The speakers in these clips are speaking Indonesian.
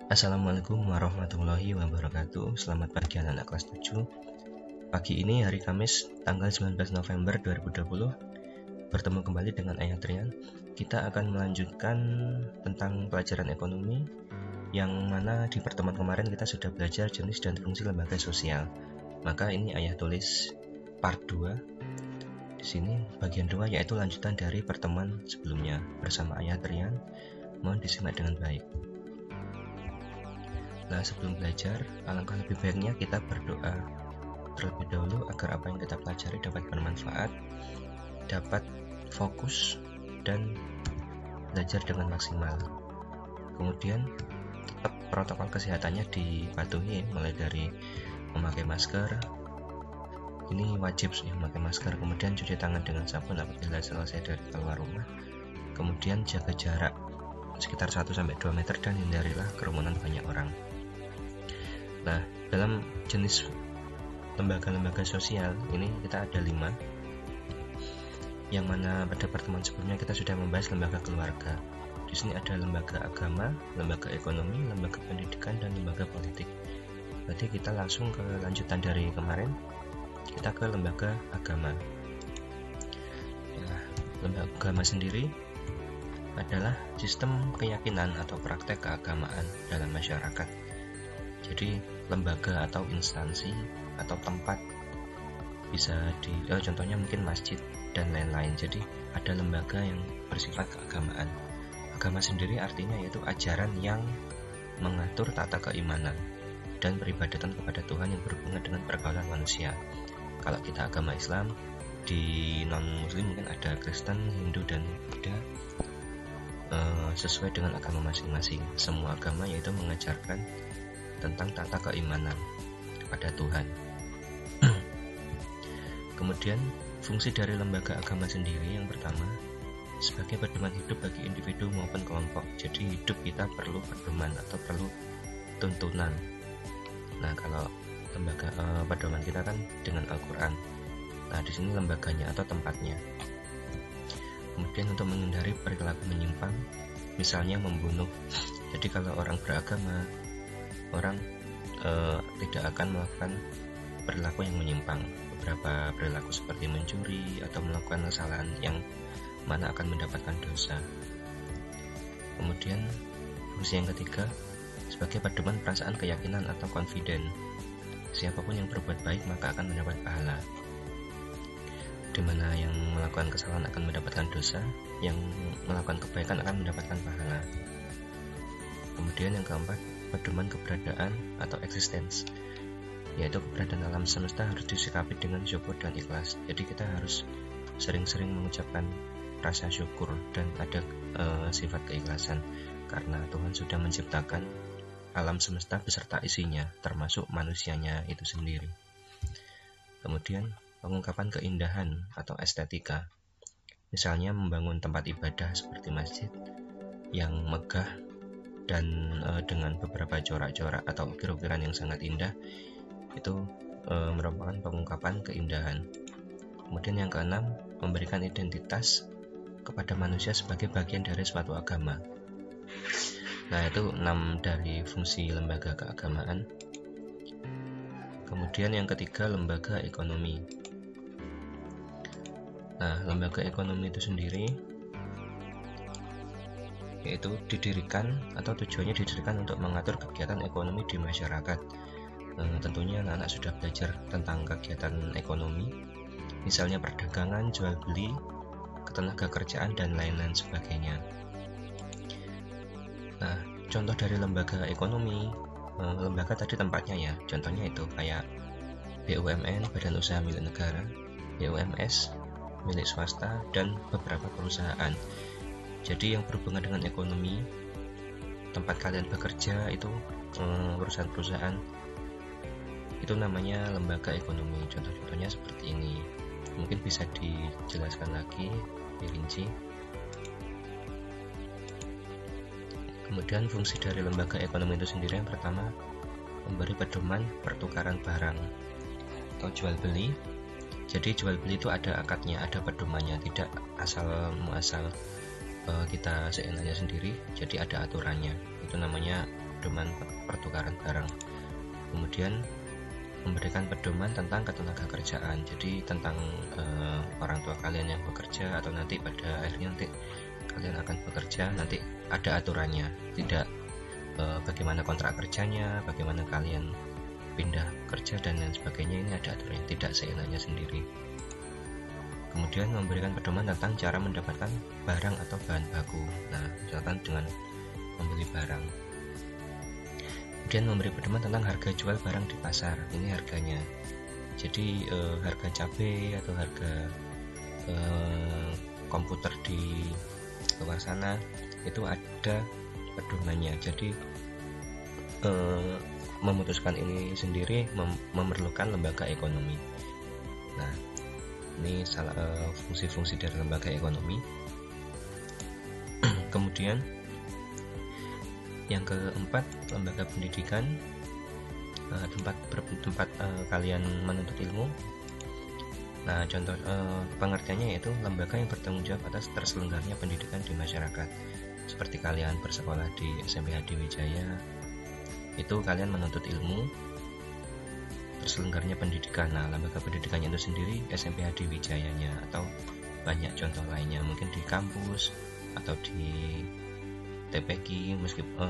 Assalamualaikum warahmatullahi wabarakatuh. Selamat pagi anak-anak kelas 7. Pagi ini hari Kamis tanggal 19 November 2020. Bertemu kembali dengan Ayah Trian. Kita akan melanjutkan tentang pelajaran ekonomi, yang mana di pertemuan kemarin kita sudah belajar jenis dan fungsi lembaga sosial. Maka ini Ayah tulis part 2 di sini, bagian 2, yaitu lanjutan dari pertemuan sebelumnya bersama Ayah Trian. Mohon disimak dengan baik. Nah, sebelum belajar, alangkah lebih baiknya kita berdoa terlebih dahulu agar apa yang kita pelajari dapat bermanfaat, dapat fokus, dan belajar dengan maksimal. Kemudian, tetap protokol kesehatannya dipatuhi, mulai dari memakai masker. Ini wajib sih memakai masker, kemudian cuci tangan dengan sabun apabila selesai dari keluar rumah. Kemudian jaga jarak sekitar 1-2 meter dan hindarilah kerumunan banyak orang. Nah, dalam jenis lembaga-lembaga sosial ini kita ada 5, yang mana pada pertemuan sebelumnya kita sudah membahas lembaga keluarga. Di sini ada lembaga agama, lembaga ekonomi, lembaga pendidikan, dan lembaga politik. Berarti kita langsung ke lanjutan dari kemarin, kita ke lembaga agama. Nah, lembaga agama sendiri adalah sistem keyakinan atau praktek keagamaan dalam masyarakat. Jadi lembaga atau instansi atau tempat, bisa contohnya mungkin masjid dan lain-lain. Jadi ada lembaga yang bersifat keagamaan. Agama sendiri artinya yaitu ajaran yang mengatur tata keimanan dan peribadatan kepada Tuhan yang berhubungan dengan pergaulan manusia. Kalau kita agama Islam, di non-muslim mungkin ada Kristen, Hindu, dan Buddha. Sesuai dengan agama masing-masing. Semua agama yaitu mengajarkan tentang tata keimanan kepada Tuhan. Kemudian fungsi dari lembaga agama sendiri, yang pertama, sebagai pedoman hidup bagi individu maupun kelompok. Jadi hidup kita perlu pedoman atau perlu tuntunan. Nah, kalau lembaga pedoman kita kan dengan Al-Quran. Nah, di sini lembaganya atau tempatnya. Kemudian untuk menghindari perilaku menyimpang, misalnya membunuh. Jadi kalau orang beragama, orang tidak akan melakukan perilaku yang menyimpang. Beberapa perilaku seperti mencuri atau melakukan kesalahan yang mana akan mendapatkan dosa. Kemudian fungsi yang ketiga, sebagai pedoman perasaan, keyakinan, atau confident. Siapapun yang berbuat baik maka akan mendapat pahala, di mana yang melakukan kesalahan akan mendapatkan dosa, yang melakukan kebaikan akan mendapatkan pahala. Kemudian yang keempat, pedoman keberadaan atau existence, yaitu keberadaan alam semesta harus disikapi dengan syukur dan ikhlas. Jadi kita harus sering-sering mengucapkan rasa syukur dan ada sifat keikhlasan, karena Tuhan sudah menciptakan alam semesta beserta isinya, termasuk manusianya itu sendiri. Kemudian pengungkapan keindahan atau estetika, misalnya membangun tempat ibadah seperti masjid yang megah dan dengan beberapa corak-corak atau ukir-ukiran yang sangat indah, itu merupakan pengungkapan keindahan. Kemudian yang keenam, memberikan identitas kepada manusia sebagai bagian dari suatu agama. Nah, itu 6 dari fungsi lembaga keagamaan. Kemudian yang ketiga, lembaga ekonomi. Nah, lembaga ekonomi itu sendiri yaitu didirikan atau tujuannya didirikan untuk mengatur kegiatan ekonomi di masyarakat. Tentunya anak-anak sudah belajar tentang kegiatan ekonomi, misalnya perdagangan, jual beli, ketenaga kerjaan, dan lain-lain sebagainya. Nah, contoh dari lembaga ekonomi, lembaga tadi tempatnya ya, contohnya itu kayak BUMN, Badan Usaha Milik Negara, BUMS, milik swasta, dan beberapa perusahaan. Jadi yang berhubungan dengan ekonomi, tempat kalian bekerja itu perusahaan-perusahaan, itu namanya lembaga ekonomi. Contoh-contohnya seperti ini. Mungkin bisa dijelaskan lagi, dirinci. Kemudian fungsi dari lembaga ekonomi itu sendiri, yang pertama, memberi pedoman pertukaran barang atau jual beli. Jadi jual beli itu ada akadnya, ada pedomannya, tidak asal muasal kita seenaknya sendiri. Jadi ada aturannya, itu namanya pedoman pertukaran barang. Kemudian memberikan pedoman tentang ketenagakerjaan, jadi tentang orang tua kalian yang bekerja atau nanti pada akhirnya nanti kalian akan bekerja, nanti ada aturannya, tidak bagaimana kontrak kerjanya, bagaimana kalian pindah kerja dan lain sebagainya, ini ada aturannya, tidak seenaknya sendiri. Kemudian memberikan pedoman tentang cara mendapatkan barang atau bahan baku, nah misalkan dengan membeli barang. Kemudian memberi pedoman tentang harga jual barang di pasar, ini harganya, jadi harga cabai atau harga komputer di luar sana itu ada pedomannya. Jadi memutuskan ini sendiri memerlukan lembaga ekonomi. Nah, ini salah fungsi-fungsi dari lembaga ekonomi. Kemudian yang keempat, lembaga pendidikan, tempat kalian menuntut ilmu. Nah, contoh pengertiannya yaitu lembaga yang bertanggung jawab atas terselenggaranya pendidikan di masyarakat. Seperti kalian bersekolah di SMP Hadi Wijaya, itu kalian menuntut ilmu, terselenggaranya pendidikan. Nah, lembaga pendidikannya itu sendiri SMP Hadi Wijayanya, atau banyak contoh lainnya, mungkin di kampus atau di TPQ,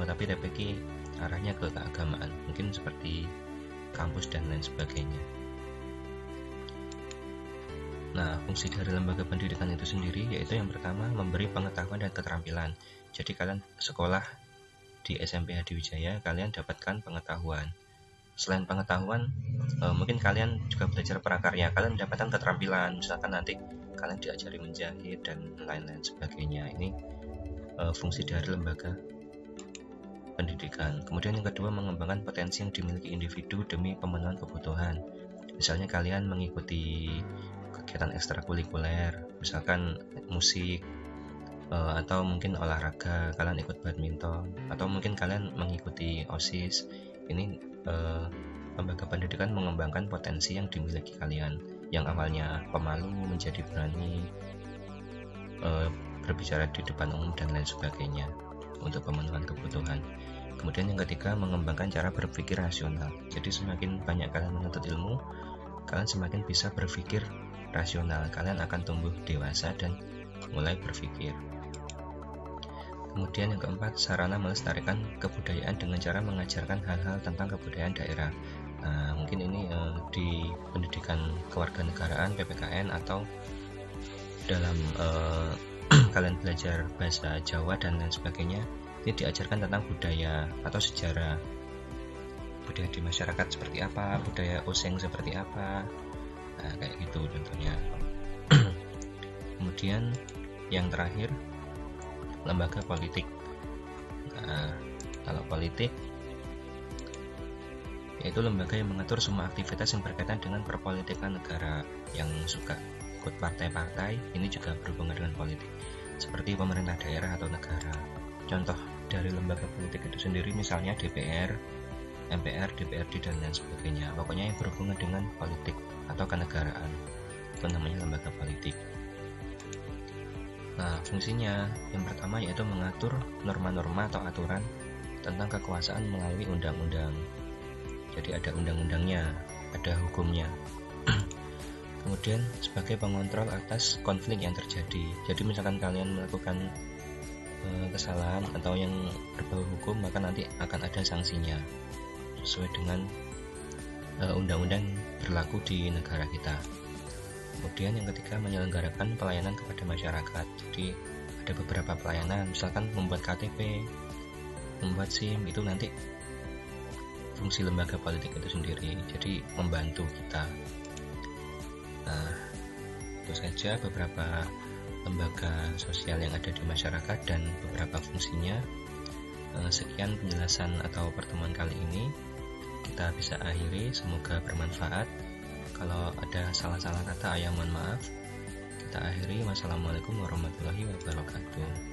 tapi TPQ arahnya ke keagamaan, mungkin seperti kampus dan lain sebagainya. Nah, fungsi dari lembaga pendidikan itu sendiri yaitu yang pertama, memberi pengetahuan dan keterampilan. Jadi kalian sekolah di SMP Hadi Wijaya, kalian dapatkan pengetahuan. Selain pengetahuan, mungkin kalian juga belajar prakarya, kalian mendapatkan keterampilan, misalkan nanti kalian diajari menjahit dan lain-lain sebagainya. Ini fungsi dari lembaga pendidikan. Kemudian yang kedua, mengembangkan potensi yang dimiliki individu demi pemenuhan kebutuhan. Misalnya kalian mengikuti kegiatan ekstrakurikuler, misalkan musik, atau mungkin olahraga, kalian ikut badminton, atau mungkin kalian mengikuti OSIS. Ini lembaga pendidikan mengembangkan potensi yang dimiliki kalian, yang awalnya pemalu menjadi berani berbicara di depan umum dan lain sebagainya untuk pemenuhan kebutuhan. Kemudian yang ketiga, mengembangkan cara berpikir rasional. Jadi semakin banyak kalian menuntut ilmu, kalian semakin bisa berpikir rasional, kalian akan tumbuh dewasa dan mulai berpikir. Kemudian yang keempat, sarana melestarikan kebudayaan dengan cara mengajarkan hal-hal tentang kebudayaan daerah. Nah, mungkin ini di pendidikan kewarganegaraan PPKN atau dalam kalian belajar bahasa Jawa dan lain sebagainya, ini diajarkan tentang budaya atau sejarah budaya di masyarakat seperti apa, budaya Oseng seperti apa. Nah, kayak gitu contohnya. Kemudian yang terakhir, lembaga politik. Nah, kalau politik yaitu lembaga yang mengatur semua aktivitas yang berkaitan dengan perpolitikan negara. Yang suka ikut partai-partai ini juga berhubungan dengan politik, seperti pemerintah daerah atau negara. Contoh dari lembaga politik itu sendiri misalnya DPR, MPR, DPRD dan lain sebagainya. Pokoknya yang berhubungan dengan politik atau kenegaraan, itu namanya lembaga politik. Nah, fungsinya yang pertama yaitu mengatur norma-norma atau aturan tentang kekuasaan melalui undang-undang. Jadi ada undang-undangnya, ada hukumnya. Kemudian sebagai pengontrol atas konflik yang terjadi. Jadi misalkan kalian melakukan kesalahan atau yang berbau hukum, maka nanti akan ada sanksinya sesuai dengan undang-undang berlaku di negara kita. Kemudian yang ketiga, menyelenggarakan pelayanan kepada masyarakat. Jadi ada beberapa pelayanan, misalkan membuat KTP, membuat SIM, itu nanti fungsi lembaga politik itu sendiri, jadi membantu kita. Nah, itu saja beberapa lembaga sosial yang ada di masyarakat dan beberapa fungsinya. Sekian penjelasan atau pertemuan kali ini, kita bisa akhiri, semoga bermanfaat. Kalau ada salah-salah kata, mohon maaf. Kita akhiri. Wassalamualaikum warahmatullahi wabarakatuh.